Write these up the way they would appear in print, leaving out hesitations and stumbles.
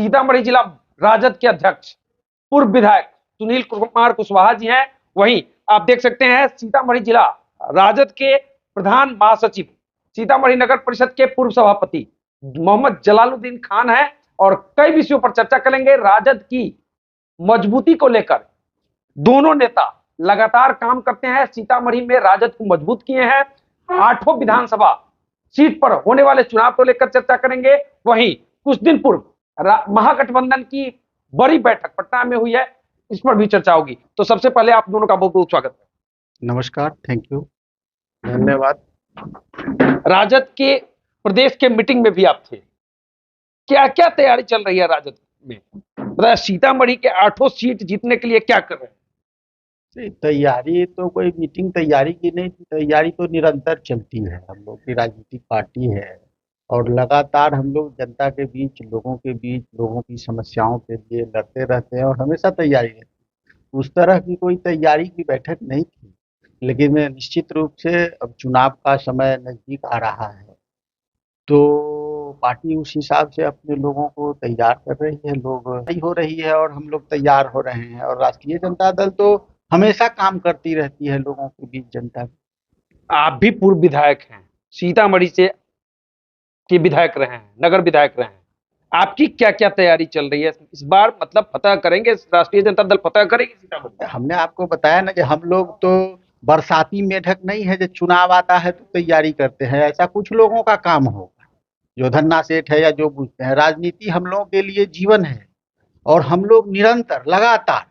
सीतामढ़ी जिला राजद के अध्यक्ष पूर्व विधायक सुनील कुमार कुशवाहा जी हैं। वहीं आप देख सकते हैं सीतामढ़ी जिला राजद के प्रधान महासचिव, सीतामढ़ी नगर परिषद के पूर्व सभापति मोहम्मद जलालुद्दीन खान है और कई विषयों पर चर्चा करेंगे। राजद की मजबूती को लेकर दोनों नेता लगातार काम करते हैं। सीतामढ़ी में राजद को मजबूत किए हैं। 8 विधानसभा सीट पर होने वाले चुनाव को लेकर चर्चा करेंगे। वहीं कुछ दिन पूर्व महागठबंधन की बड़ी बैठक पटना में हुई है, इस पर भी चर्चा होगी। तो सबसे पहले आप दोनों का बहुत बहुत स्वागत है। नमस्कार, थैंक यू, धन्यवाद। राजद के प्रदेश के मीटिंग में भी आप थे, क्या क्या तैयारी चल रही है राजद में? बताया सीतामढ़ी के 8 सीट जीतने के लिए क्या कर रहे हैं? तैयारी तो कोई मीटिंग तैयारी की नहीं थी, तैयारी तो निरंतर चलती है। हम लोग की राजनीतिक पार्टी है और लगातार हम लोग जनता के बीच, लोगों के बीच, लोगों की समस्याओं के लिए लड़ते रहते हैं और हमेशा तैयारी रहती है। उस तरह की कोई तैयारी की बैठक नहीं थी, लेकिन निश्चित रूप से अब चुनाव का समय नज़दीक आ रहा है तो पार्टी उस हिसाब से अपने लोगों को तैयार कर रही है। लोग तैयारी हो रही है और हम लोग तैयार हो रहे हैं। और राष्ट्रीय जनता दल तो हमेशा काम करती रहती है लोगों के बीच, जनता की। आप भी पूर्व विधायक हैं, सीतामढ़ी से के विधायक रहे हैं, नगर विधायक रहे हैं, आपकी क्या क्या तैयारी चल रही है इस बार? मतलब फतह करेंगे, राष्ट्रीय जनता दल फतह करेगी सीतामढ़ी? हमने आपको बताया ना कि हम लोग तो बरसाती मेढक नहीं है जो चुनाव आता है तो तैयारी करते हैं। ऐसा कुछ लोगों का काम होगा जो धन्ना सेठ है या जो पूछते हैं। राजनीति हम लोगों के लिए जीवन है और हम लोग निरंतर लगातार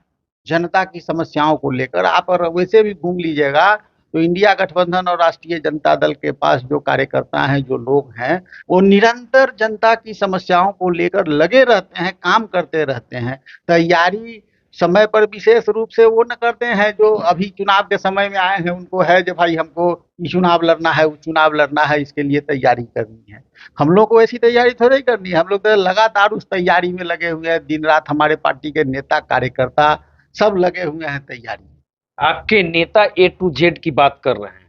जनता की समस्याओं को लेकर, आप और वैसे भी घूम लीजिएगा तो इंडिया गठबंधन और राष्ट्रीय जनता दल के पास जो कार्यकर्ता हैं, जो लोग हैं, वो निरंतर जनता की समस्याओं को लेकर लगे रहते हैं, काम करते रहते हैं। तैयारी समय पर विशेष रूप से वो न करते हैं जो अभी चुनाव के समय में आए हैं, उनको है जो भाई हमको ये चुनाव लड़ना है, वो चुनाव लड़ना है, इसके लिए तैयारी करनी है। हम लोग को ऐसी तैयारी थोड़ी करनी है। हम लोग तो लगातार उस तैयारी में लगे हुए हैं। दिन रात हमारे पार्टी के नेता कार्यकर्ता सब लगे हुए हैं तैयारी। आपके नेता A to Z की बात कर रहे हैं,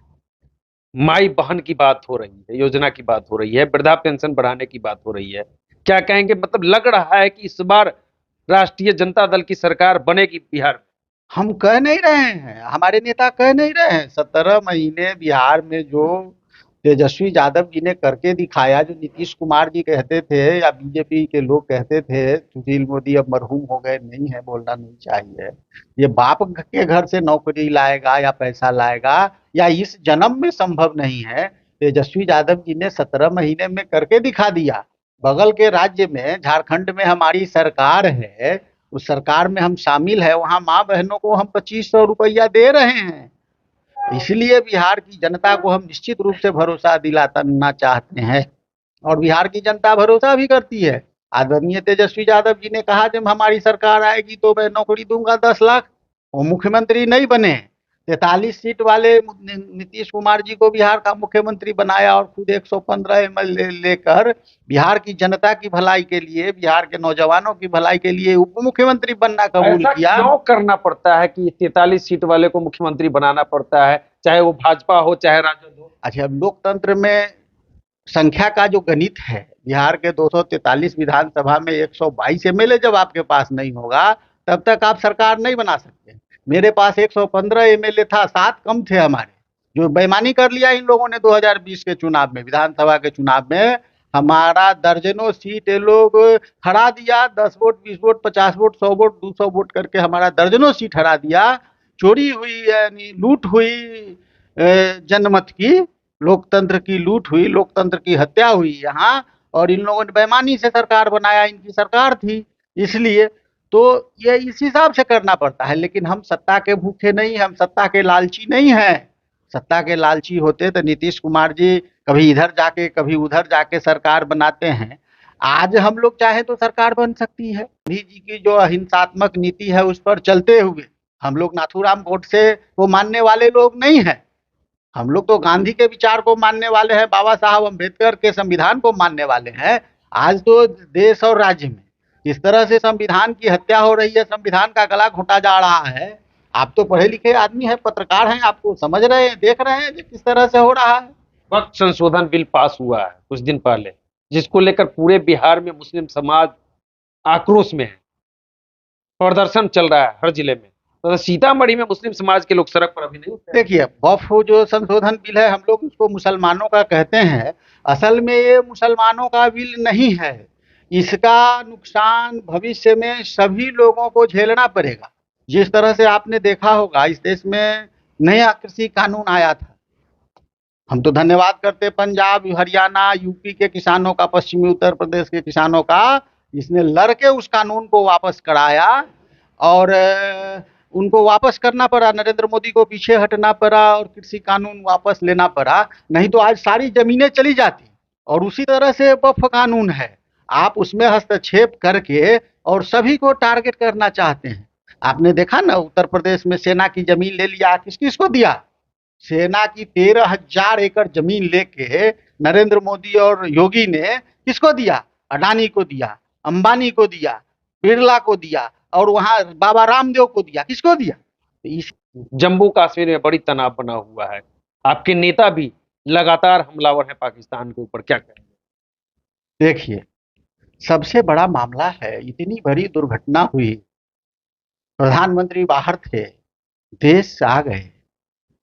माई बहन की बात हो रही है, योजना की बात हो रही है, वृद्धा पेंशन बढ़ाने की बात हो रही है, क्या कहेंगे? मतलब लग रहा है कि इस बार राष्ट्रीय जनता दल की सरकार बनेगी बिहार में। हम कह नहीं रहे हैं, हमारे नेता कह नहीं रहे हैं। 17 महीने बिहार में जो तेजस्वी यादव जी ने करके दिखाया, जो नीतीश कुमार जी कहते थे या बीजेपी के लोग कहते थे, सुशील मोदी अब मरहूम हो गए, नहीं है, बोलना नहीं चाहिए। ये बाप के घर से नौकरी लाएगा या पैसा लाएगा या इस जन्म में संभव नहीं है। तेजस्वी यादव जी ने 17 महीने में करके दिखा दिया। बगल के राज्य में, झारखंड में हमारी सरकार है, उस सरकार में हम शामिल है, वहाँ माँ बहनों को हम 2500 रुपया दे रहे हैं। इसलिए बिहार की जनता को हम निश्चित रूप से भरोसा दिलाना चाहते हैं और बिहार की जनता भरोसा भी करती है। आदरणीय तेजस्वी यादव जी ने कहा जब हमारी सरकार आएगी तो मैं नौकरी दूंगा 10 लाख। वो मुख्यमंत्री नहीं बने, 43 सीट वाले नीतीश कुमार जी को बिहार का मुख्यमंत्री बनाया और खुद 115 एमएलए लेकर बिहार की जनता की भलाई के लिए, बिहार के नौजवानों की भलाई के लिए उप मुख्यमंत्री बनना कबूल किया। क्यों करना पड़ता है कि 43 सीट वाले को मुख्यमंत्री बनाना पड़ता है, चाहे वो भाजपा हो चाहे राजद हो? अच्छा, लोकतंत्र में संख्या का जो गणित है, बिहार के 243 विधानसभा में 122 एमएलए जब आपके पास नहीं होगा तब तक आप सरकार नहीं बना सकते। मेरे पास 115 एमएलए था, 7 कम थे हमारे, जो बेईमानी कर लिया इन लोगों ने 2020 के चुनाव में, विधानसभा के चुनाव में। हमारा दर्जनों सीट ये लोग हरा दिया, 10 vote, 20 vote, 50 vote, 100 vote, 200 vote करके हमारा दर्जनों सीट हरा दिया। चोरी हुई, यानी लूट हुई, जनमत की, लोकतंत्र की लूट हुई, लोकतंत्र की हत्या हुई यहाँ। और इन लोगों ने बेईमानी से सरकार बनाया, इनकी सरकार थी, इसलिए तो ये इस हिसाब से करना पड़ता है। लेकिन हम सत्ता के भूखे नहीं, हम सत्ता के लालची नहीं हैं। सत्ता के लालची होते तो नीतीश कुमार जी कभी इधर जाके कभी उधर जाके सरकार बनाते हैं। आज हम लोग चाहे तो सरकार बन सकती है। गांधी जी की जो अहिंसात्मक नीति है उस पर चलते हुए, हम लोग नाथूराम गोडसे को मानने वाले लोग नहीं हैं। हम लोग तो गांधी के विचार को मानने वाले हैं, बाबा साहब अम्बेडकर के संविधान को मानने वाले हैं। आज तो देश और राज्य में इस तरह से संविधान की हत्या हो रही है, संविधान का गला घोटा जा रहा है। आप तो पढ़े लिखे आदमी हैं, पत्रकार हैं, आपको समझ रहे हैं, देख रहे हैं कि किस तरह से हो रहा है। वक्त संशोधन बिल पास हुआ है कुछ दिन पहले, जिसको लेकर पूरे बिहार में मुस्लिम समाज आक्रोश में है, प्रदर्शन चल रहा है हर जिले में, तो सीतामढ़ी में मुस्लिम समाज के लोग सड़क पर अभी नहीं उतरे। देखिए, वक्फ जो संशोधन बिल है, हम लोग उसको मुसलमानों का कहते हैं। असल में ये मुसलमानों का बिल नहीं है। इसका नुकसान भविष्य में सभी लोगों को झेलना पड़ेगा। जिस तरह से आपने देखा होगा, इस देश में नया कृषि कानून आया था। हम तो धन्यवाद करते पंजाब, हरियाणा, यूपी के किसानों का, पश्चिमी उत्तर प्रदेश के किसानों का, इसने लड़ के उस कानून को वापस कराया। और उनको वापस करना पड़ा, नरेंद्र मोदी को पीछे हटना पड़ा और कृषि कानून वापस लेना पड़ा, नहीं तो आज सारी जमीनें चली जाती। और उसी तरह से वक्फ कानून है, आप उसमें हस्तक्षेप करके और सभी को टारगेट करना चाहते हैं। आपने देखा ना, उत्तर प्रदेश में सेना की जमीन ले लिया, किस किसको दिया? सेना की 13,000 एकड़ जमीन लेके नरेंद्र मोदी और योगी ने किसको दिया? अडानी को दिया, अंबानी को दिया, बिरला को दिया, और वहां बाबा रामदेव को दिया। किसको दिया? इस जम्मू कश्मीर में बड़ी तनाव बना हुआ है, आपके नेता भी लगातार हमलावर है पाकिस्तान के ऊपर, क्या कहेंगे? देखिए, सबसे बड़ा मामला है, इतनी बड़ी दुर्घटना हुई, प्रधानमंत्री बाहर थे, देश आ गए,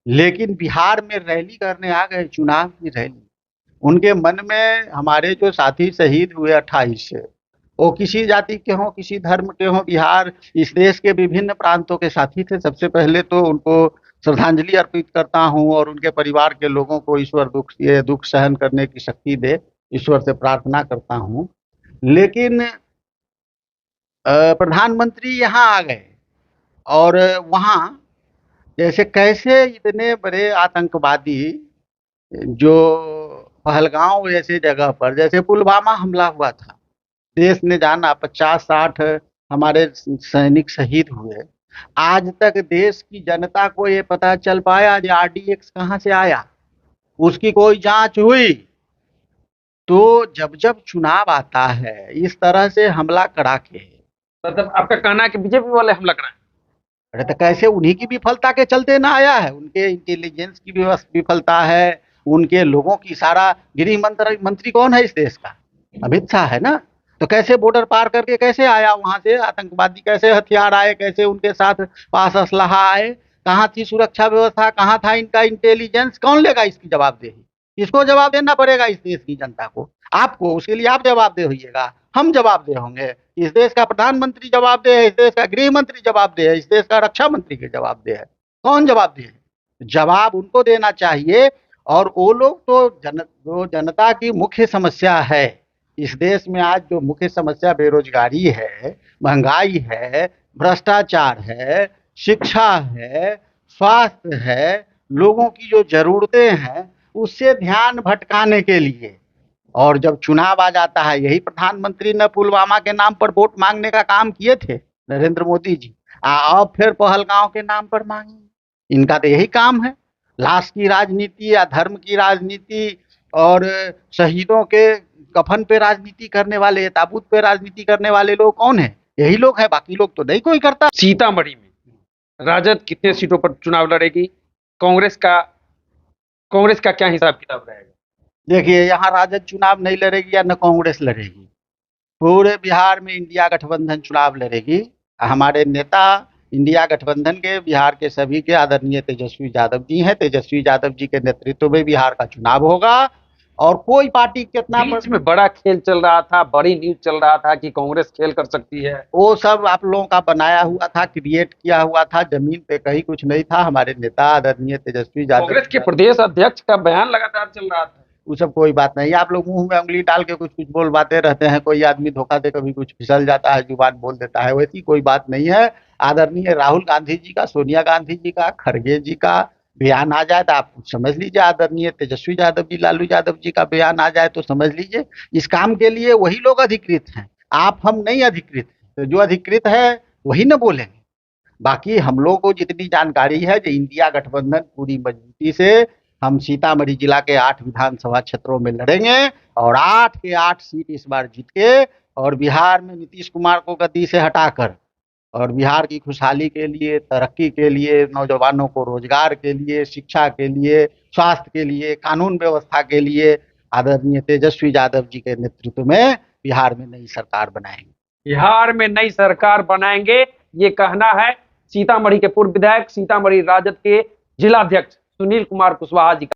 लेकिन बिहार में रैली करने आ गए, चुनाव की रैली। उनके मन में हमारे जो साथी शहीद हुए 28 से, वो किसी जाति के हों, किसी धर्म के हों, बिहार इस देश के विभिन्न प्रांतों के साथी थे। सबसे पहले तो उनको श्रद्धांजलि अर्पित करता हूं, और उनके परिवार के लोगों को ईश्वर ये दुख सहन करने की शक्ति दे, ईश्वर से प्रार्थना करता हूं। लेकिन प्रधानमंत्री यहाँ आ गए, और वहाँ जैसे कैसे इतने बड़े आतंकवादी, जो पहलगांव जैसे जगह पर, जैसे पुलवामा हमला हुआ था, देश ने जाना, 50-60 हमारे सैनिक शहीद हुए। आज तक देश की जनता को ये पता चल पाया कि RDX कहाँ से आया, उसकी कोई जांच हुई? तो जब जब चुनाव आता है, इस तरह से हमला करा के, मतलब आपका कहना है कि बीजेपी वाले हमला कराए? अरे तो कैसे? उन्हीं की विफलता के चलते ना आया है, उनके इंटेलिजेंस की विफलता है, उनके लोगों की। सारा गृह मंत्री कौन है इस देश का? अमित शाह है ना। तो कैसे बॉर्डर पार करके कैसे आया वहां से? आतंकवादी कैसे हथियार आए, कैसे उनके साथ पास असलहा आए? कहाँ थी सुरक्षा व्यवस्था, कहाँ था इनका इंटेलिजेंस? कौन लेगा इसकी जवाबदेही? इसको जवाब देना पड़ेगा इस देश की जनता को, आपको। उसके लिए आप जवाबदेह होइएगा, हम जवाबदेह होंगे। इस देश का प्रधानमंत्री जवाबदेह है, इस देश का गृह मंत्री जवाबदेह है, इस देश का रक्षा मंत्री के जवाबदेह है। कौन जवाबदेह है? जवाब उनको देना चाहिए। और वो लोग तो जो जनता की मुख्य समस्या है इस देश में, आज जो मुख्य समस्या बेरोजगारी है, महंगाई है, भ्रष्टाचार है, शिक्षा है, स्वास्थ्य है, लोगों की जो जरूरतें हैं, उससे ध्यान भटकाने के लिए। और जब चुनाव आ जाता है, यही प्रधानमंत्री ने पुलवामा के नाम पर वोट मांगने का काम किए थे नरेंद्र मोदी जी, अब फिर पहलगांव के नाम पर मांगे। इनका तो यही काम है, लाश की राजनीति या धर्म की राजनीति, और शहीदों के कफन पे राजनीति करने वाले, ताबूत पे राजनीति करने वाले लोग कौन है? यही लोग हैं, बाकी लोग तो नहीं कोई करता। सीतामढ़ी में राजद कितने सीटों पर चुनाव लड़ेगी? कांग्रेस का क्या हिसाब किताब रहेगा? देखिए, यहाँ राजद चुनाव नहीं लड़ेगी या न कांग्रेस लड़ेगी, पूरे बिहार में इंडिया गठबंधन चुनाव लड़ेगी। हमारे नेता इंडिया गठबंधन के, बिहार के सभी के, आदरणीय तेजस्वी यादव जी हैं। तेजस्वी यादव जी के नेतृत्व में बिहार का चुनाव होगा, और कोई पार्टी कितना बीच में बड़ा खेल चल रहा था, बड़ी न्यूज चल रहा था कि कांग्रेस खेल कर सकती है, वो सब आप लोगों का बनाया हुआ था, क्रिएट किया हुआ था, जमीन पे कहीं कुछ नहीं था। हमारे नेता आदरणीय तेजस्वी यादव, कांग्रेस के प्रदेश अध्यक्ष का बयान लगातार चल रहा था। वो सब कोई बात नहीं। आप लोग मुंह में उंगली डाल के कुछ कुछ बोल बातें रहते हैं, कोई आदमी धोखा दे कभी कुछ फिसल जाता है, जुबान बोल देता है, वैसी कोई बात नहीं है। आदरणीय राहुल गांधी जी का, सोनिया गांधी जी का, खड़गे जी का बयान आ जाए तो आप समझ लीजिए, आदरणीय तेजस्वी यादव जी, लालू यादव जी का बयान आ जाए तो समझ लीजिए इस काम के लिए वही लोग अधिकृत हैं, आप हम नहीं अधिकृत हैं। तो जो अधिकृत है वही न बोलेंगे। बाकी हम लोगों को जितनी जानकारी है, जो इंडिया गठबंधन पूरी मजबूती से हम सीतामढ़ी जिला के 8 विधानसभा क्षेत्रों में लड़ेंगे, और 8 के 8 सीट इस बार जीत के, और बिहार में नीतीश कुमार को गद्दी से हटाकर, और बिहार की खुशहाली के लिए, तरक्की के लिए, नौजवानों को रोजगार के लिए, शिक्षा के लिए, स्वास्थ्य के लिए, कानून व्यवस्था के लिए आदरणीय तेजस्वी यादव जी के नेतृत्व में बिहार में नई सरकार बनाएंगे। बिहार में नई सरकार बनाएंगे, ये कहना है सीतामढ़ी के पूर्व विधायक, सीतामढ़ी राजद के जिलाध्यक्ष सुनील कुमार कुशवाहा जी का।